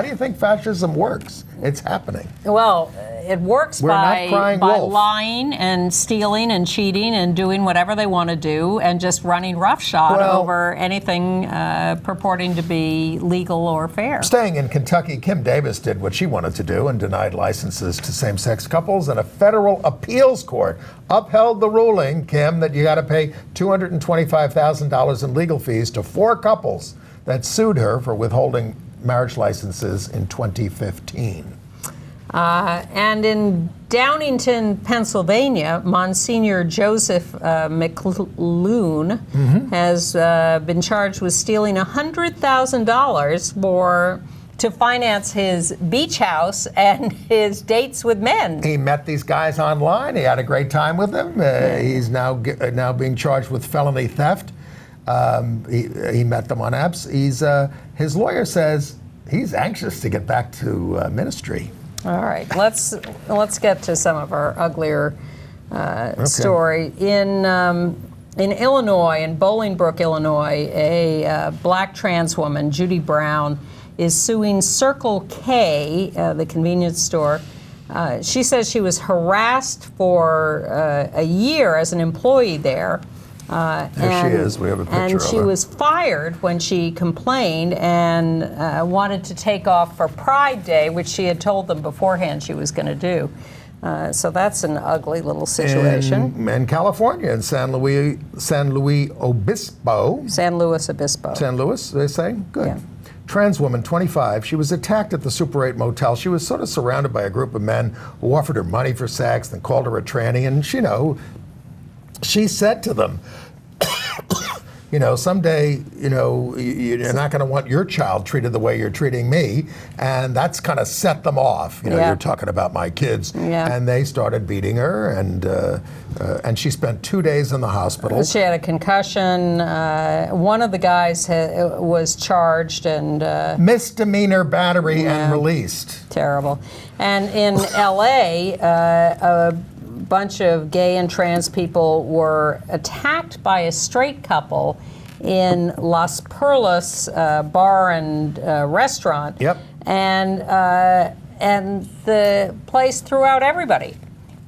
do you think fascism works? It's happening. Well, it works by lying and stealing and cheating and doing whatever they want to do and just running roughshod over anything purporting to be legal or fair. Staying in Kentucky, Kim Davis did what she wanted to do and denied licenses to same-sex couples, and a federal appeals court upheld the ruling, Kim, that you got to pay $225,000 in legal fees to 4 couples that sued her for withholding marriage licenses in 2015. And in Downington, Pennsylvania, Monsignor Joseph McLoone has been charged with stealing $100,000 to finance his beach house and his dates with men. He met these guys online. He had a great time with them. He's now being charged with felony theft. He met them on apps. His lawyer says he's anxious to get back to ministry. All right, let's get to some of our uglier story. In Illinois, in Bolingbrook, Illinois, a black trans woman, Judy Brown, is suing Circle K, the convenience store. She says she was harassed for a year as an employee there. There she is. We have a picture of her. And she was fired when she complained and wanted to take off for Pride Day, which she had told them beforehand she was going to do. So that's an ugly little situation. In California, in San Luis Obispo. San Luis Obispo. San Luis, they say? Good. Yeah. Trans woman, 25. She was attacked at the Super 8 motel. She was sort of surrounded by a group of men who offered her money for sex and called her a tranny. And, she said to them, someday, you're not going to want your child treated the way you're treating me. And that's kind of set them off. You're talking about my kids. Yeah. And they started beating her, and she spent 2 days in the hospital. She had a concussion. One of the guys was charged and... misdemeanor battery and released. Terrible. And in L.A., a bunch of gay and trans people were attacked by a straight couple in Las Perlas bar and restaurant. Yep. And the place threw out everybody.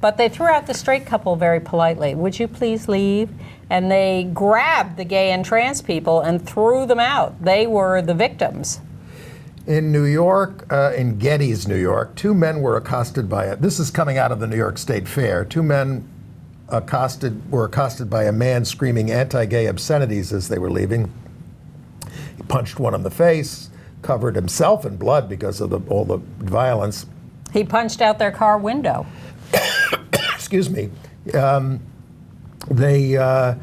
But they threw out the straight couple very politely. Would you please leave? And they grabbed the gay and trans people and threw them out. They were the victims. In New York, in Getty's, New York, two men were accosted by this is coming out of the New York State Fair. Two men were accosted by a man screaming anti-gay obscenities as they were leaving. He punched one in the face, covered himself in blood because of all the violence. He punched out their car window. Excuse me. They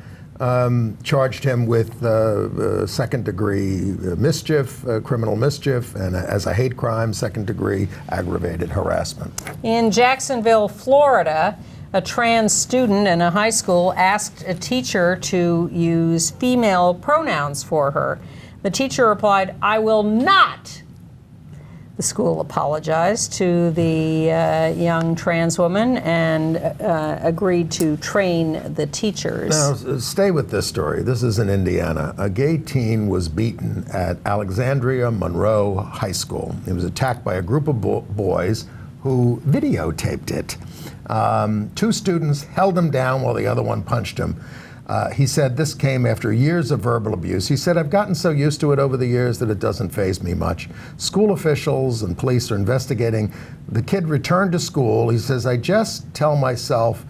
charged him with second-degree mischief, criminal mischief, and as a hate crime, second-degree aggravated harassment. In Jacksonville, Florida, a trans student in a high school asked a teacher to use female pronouns for her. The teacher replied, "I will not." The school apologized to the young trans woman and agreed to train the teachers. Now, stay with this story. This is in Indiana. A gay teen was beaten at Alexandria Monroe High School. He was attacked by a group of boys who videotaped it. Two students held him down while the other one punched him. He said this came after years of verbal abuse. He said, "I've gotten so used to it over the years that it doesn't faze me much." School officials and police are investigating. The kid returned to school. He says, "I just tell myself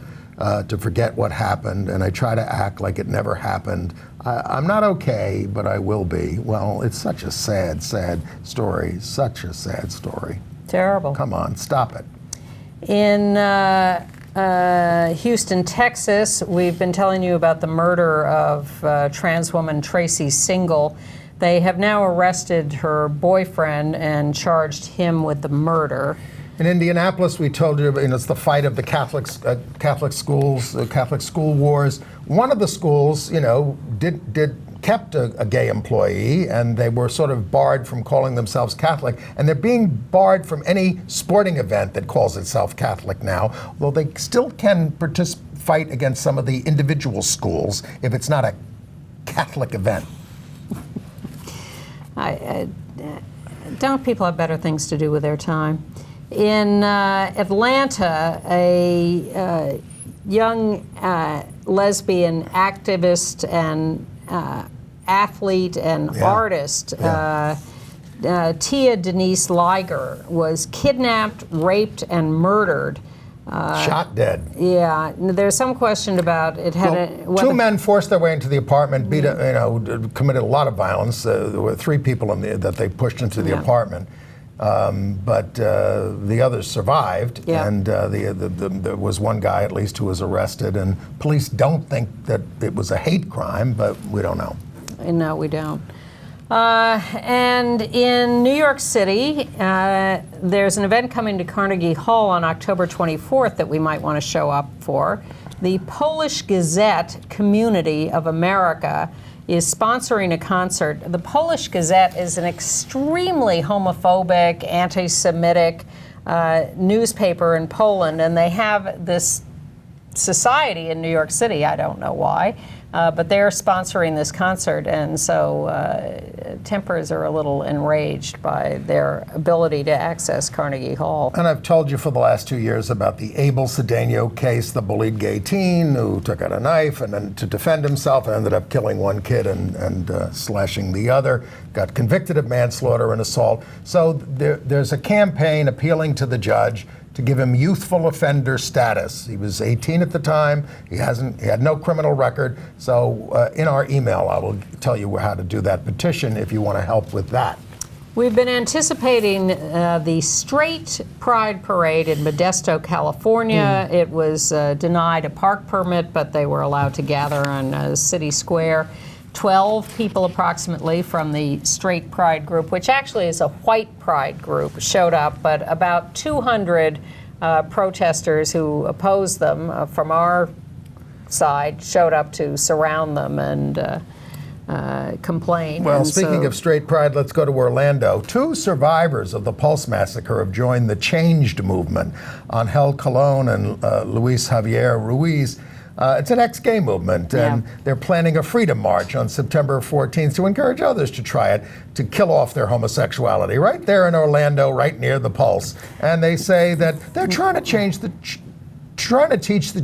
to forget what happened, and I try to act like it never happened. I'm not okay, but I will be." Well, it's such a sad, sad story. Such a sad story. Terrible. Come on, stop it. In Houston, Texas, we've been telling you about the murder of trans woman Tracy Single. They have now arrested her boyfriend and charged him with the murder. In Indianapolis, we told you, it's the fight of the Catholic schools, the Catholic school wars. One of the schools, kept a gay employee, and they were sort of barred from calling themselves Catholic, and they're being barred from any sporting event that calls itself Catholic now, although they still can fight against some of the individual schools if it's not a Catholic event. Don't people have better things to do with their time? In Atlanta, a young lesbian activist and athlete and artist, Tia Denise Liger, was kidnapped, raped, and murdered. Shot dead. Yeah, there's some question about it. Two men forced their way into the apartment, committed a lot of violence. There were three people that they pushed into the apartment. But the others survived, and there was one guy at least who was arrested, and police don't think that it was a hate crime, but we don't know. No, we don't. And in New York City, there's an event coming to Carnegie Hall on October 24th that we might want to show up for. The Polish Gazette Community of America is sponsoring a concert. The Polish Gazette is an extremely homophobic, anti-Semitic newspaper in Poland, and they have this society in New York City. I don't know why, but they're sponsoring this concert, and so tempers are a little enraged by their ability to access Carnegie Hall. And I've told you for the last 2 years about the Abel Cedeno case, the bullied gay teen who took out a knife and then to defend himself and ended up killing one kid and slashing the other, got convicted of manslaughter and assault. So there's a campaign appealing to the judge to give him youthful offender status. He was 18 at the time. He had no criminal record. So in our email, I will tell you how to do that petition if you want to help with that. We've been anticipating the Straight Pride Parade in Modesto, California. It was denied a park permit, but they were allowed to gather on City Square. 12 people approximately from the Straight Pride group, which actually is a white pride group, showed up, but about 200 protesters who opposed them from our side showed up to surround them and complain. Well, speaking of straight pride, let's go to Orlando. 2 survivors of the Pulse Massacre have joined the Changed movement. Angel Colon and Luis Javier Ruiz It's an ex-gay movement, and they're planning a freedom march on September 14th to encourage others to try it, to kill off their homosexuality, right there in Orlando, right near the Pulse. And they say that they're trying to change trying to teach the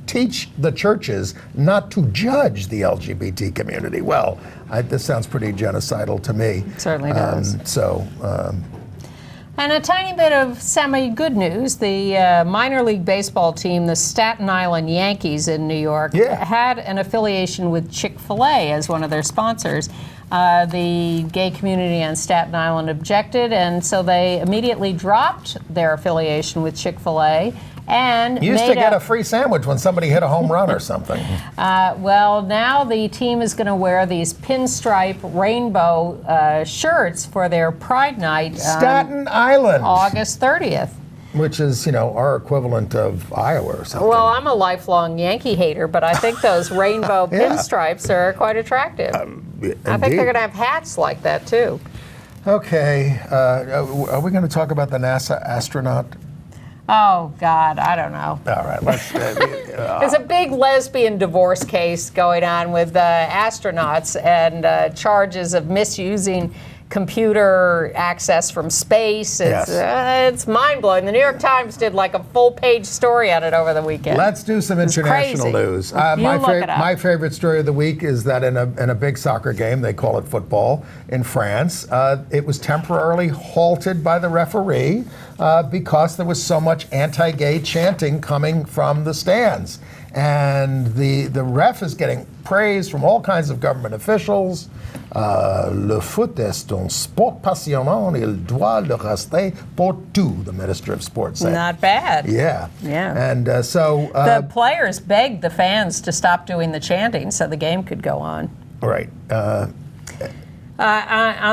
teach the churches not to judge the LGBT community. Well, this sounds pretty genocidal to me. It certainly does. And a tiny bit of semi-good news. The minor league baseball team, the Staten Island Yankees in New York, had an affiliation with Chick-fil-A as one of their sponsors. The gay community on Staten Island objected, and so they immediately dropped their affiliation with Chick-fil-A. And you used to get a free sandwich when somebody hit a home run or something. Well, now the team is going to wear these pinstripe rainbow shirts for their Pride Night. Staten Island. August 30th. Which is, our equivalent of Iowa or something. Well, I'm a lifelong Yankee hater, but I think those rainbow pinstripes are quite attractive. I think they're going to have hats like that, too. Okay. Are we going to talk about the NASA astronaut? Oh, God, I don't know. All right, let's... There's a big lesbian divorce case going on with astronauts and charges of misusing computer access from space. It's mind-blowing. The New York Times did like a full-page story on it over the weekend. Let's do some international news. My favorite story of the week is that in a big soccer game, they call it football, in France, it was temporarily halted by the referee because there was so much anti-gay chanting coming from the stands. And the ref is getting praise from all kinds of government officials. Le foot est un sport passionnant, il doit le rester pour tout, the Minister of Sport said. Not bad. Yeah. And the players begged the fans to stop doing the chanting so the game could go on. Right. On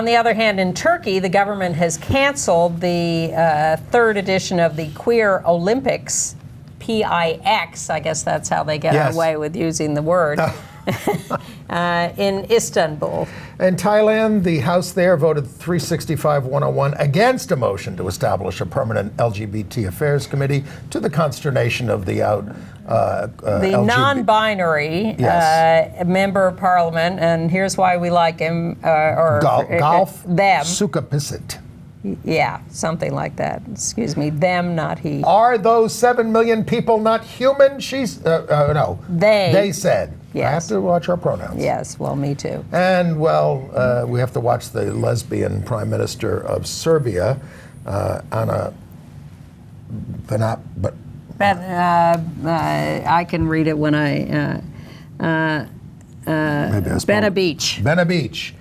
the other hand, in Turkey, the government has canceled the third edition of the Queer Olympics, PIX, I guess that's how they get away with using the word, in Istanbul. In Thailand, the House there voted 365-101 against a motion to establish a permanent LGBT affairs committee, to the consternation of the non-binary member of parliament, and here's why we like him, Golf them. Sukapisit. Yeah, something like that. Excuse me, them, not he. Are those 7 million people not human? No. They said. Yes. I have to watch our pronouns. Yes, well, me too. And, we have to watch the lesbian prime minister of Serbia, Ana I can read it when Benabic.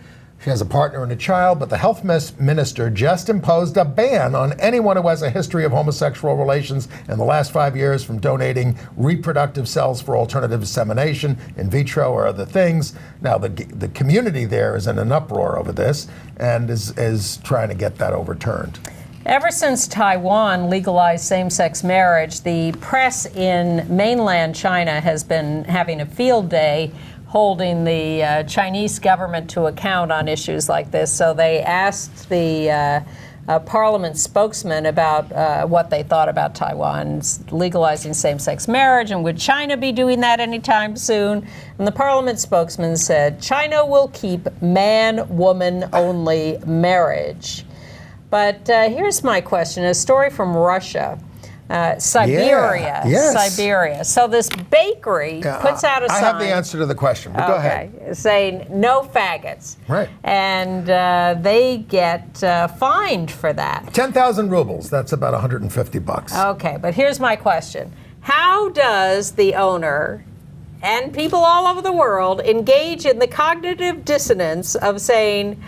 She has a partner and a child, but the health minister just imposed a ban on anyone who has a history of homosexual relations in the last 5 years from donating reproductive cells for alternative insemination, in vitro or other things. Now, the community there is in an uproar over this and is trying to get that overturned. Ever since Taiwan legalized same-sex marriage, the press in mainland China has been having a field day holding the Chinese government to account on issues like this. So they asked the parliament spokesman about what they thought about Taiwan legalizing same-sex marriage, and would China be doing that anytime soon? And the parliament spokesman said, China will keep man-woman only marriage. But here's my question, a story from Russia. Siberia. Siberia. So this bakery puts out a sign. I have the answer to the question, but go ahead. Saying no faggots. Right. And they get fined for that. 10,000 rubles. That's about $150. Okay, but here's my question. How does the owner and people all over the world engage in the cognitive dissonance of saying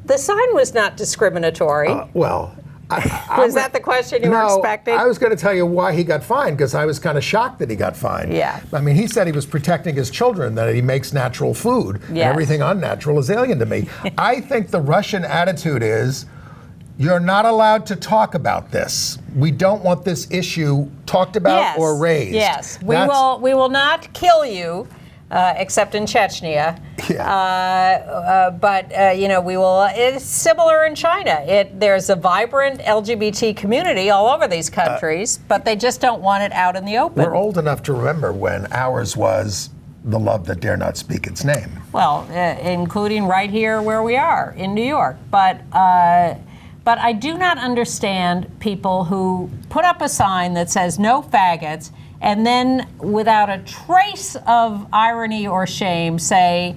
the sign was not discriminatory? Was that the question you were expecting? I was going to tell you why he got fined, because I was kind of shocked that he got fined. Yeah. I mean, he said he was protecting his children, that he makes natural food. And everything unnatural is alien to me. I think the Russian attitude is, you're not allowed to talk about this. We don't want this issue talked about or raised. Yes, we will not kill you except in Chechnya. Yeah. But we will. It's similar in China. There's a vibrant LGBT community all over these countries, but they just don't want it out in the open. We're old enough to remember when ours was the love that dare not speak its name. Well, including right here where we are in New York. But I do not understand people who put up a sign that says no faggots and then, without a trace of irony or shame, say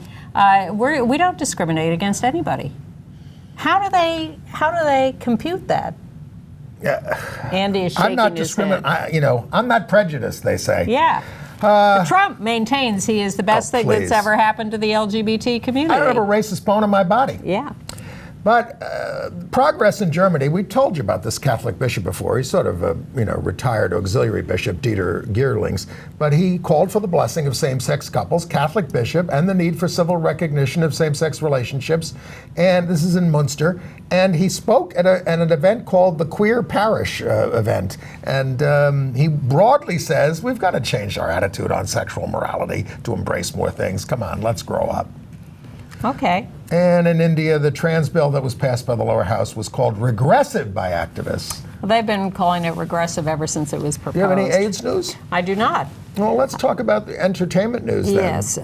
we don't discriminate against anybody. How do they compute that? Yeah. Andy is shaking I'm not his head. I'm not prejudiced, they say. Yeah. But Trump maintains he is the best thing please. that's ever happened to the LGBT community. I don't have a racist bone in my body. Yeah. But progress in Germany, we told you about this Catholic bishop before. He's sort of a retired auxiliary bishop, Dieter Geerlings. But he called for the blessing of same-sex couples, Catholic bishop, and the need for civil recognition of same-sex relationships. And this is in Munster. And he spoke at an event called the Queer Parish event. And he broadly says, we've got to change our attitude on sexual morality to embrace more things. Come on, let's grow up. Okay. And in India, the trans bill that was passed by the lower house was called regressive by activists. Well, they've been calling it regressive ever since it was proposed. Do you have any AIDS news? I do not. Well, let's talk about the entertainment news then. Yes.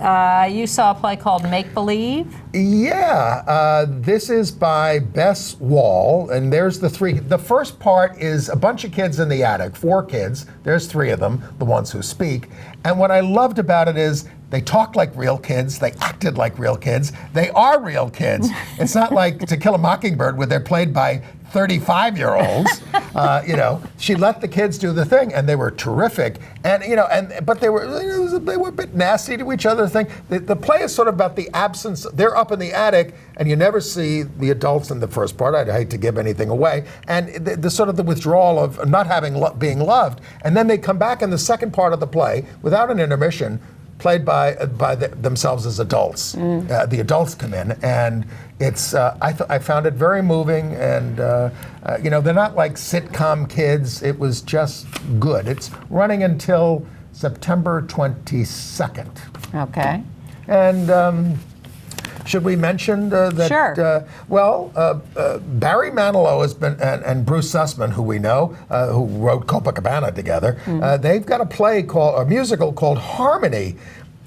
You saw a play called Make Believe? Yeah. This is by Bess Wall, and there's the three. The first part is a bunch of kids in the attic, 4 kids. There's 3 of them, the ones who speak. And what I loved about it is they talk like real kids. They acted like real kids. They are real kids. It's not like To Kill a Mockingbird where they're played by 35-year-olds. She let the kids do the thing, and they were terrific. But they were a bit nasty to each other. The play is sort of about the absence. They're up in the attic, and you never see the adults in the first part. I'd hate to give anything away. And the sort of the withdrawal of not being loved, and then they come back in the second part of the play without an intermission, played by themselves as adults. The adults come in, and it's I found it very moving, and they're not like sitcom kids. It was just good. It's running until September 22nd. Okay. And should we mention that? Sure. Barry Manilow has been, and Bruce Sussman, who we know, who wrote Copacabana together. They've got a musical called Harmony.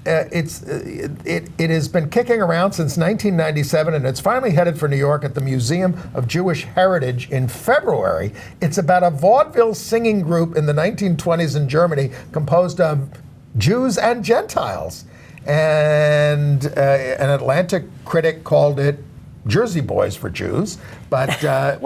It has been kicking around since 1997, and it's finally headed for New York at the Museum of Jewish Heritage in February. It's about a vaudeville singing group in the 1920s in Germany composed of Jews and Gentiles. And an Atlantic critic called it Jersey Boys for Jews, but and said,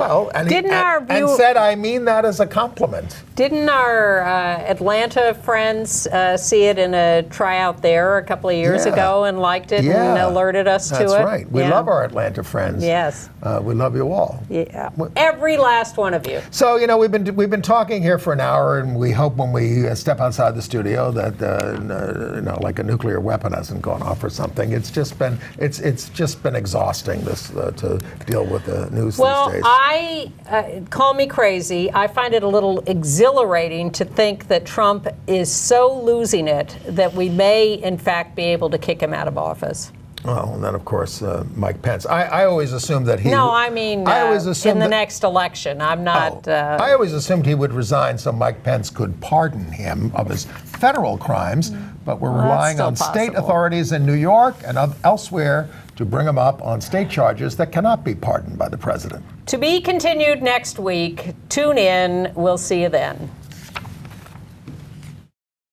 I mean that as a compliment. Didn't our Atlanta friends see it in a tryout there a couple of years ago and liked it and alerted us to it? That's right. We love our Atlanta friends. Yes. We love you all. Yeah. Every last one of you. So, we've been talking here for an hour, and we hope when we step outside the studio that like a nuclear weapon hasn't gone off or something. It's just been exhausting to deal with the news these days. Call me crazy. I find it a little exhilarating to think that Trump is so losing it that we may, in fact, be able to kick him out of office. Well, and then, of course, Mike Pence. I always assumed that he... No, I mean I always assumed in the next election. I'm not... I always assumed he would resign so Mike Pence could pardon him of his federal crimes, but we're relying on state authorities in New York and elsewhere to bring him up on state charges that cannot be pardoned by the president. To be continued next week. Tune in. We'll see you then.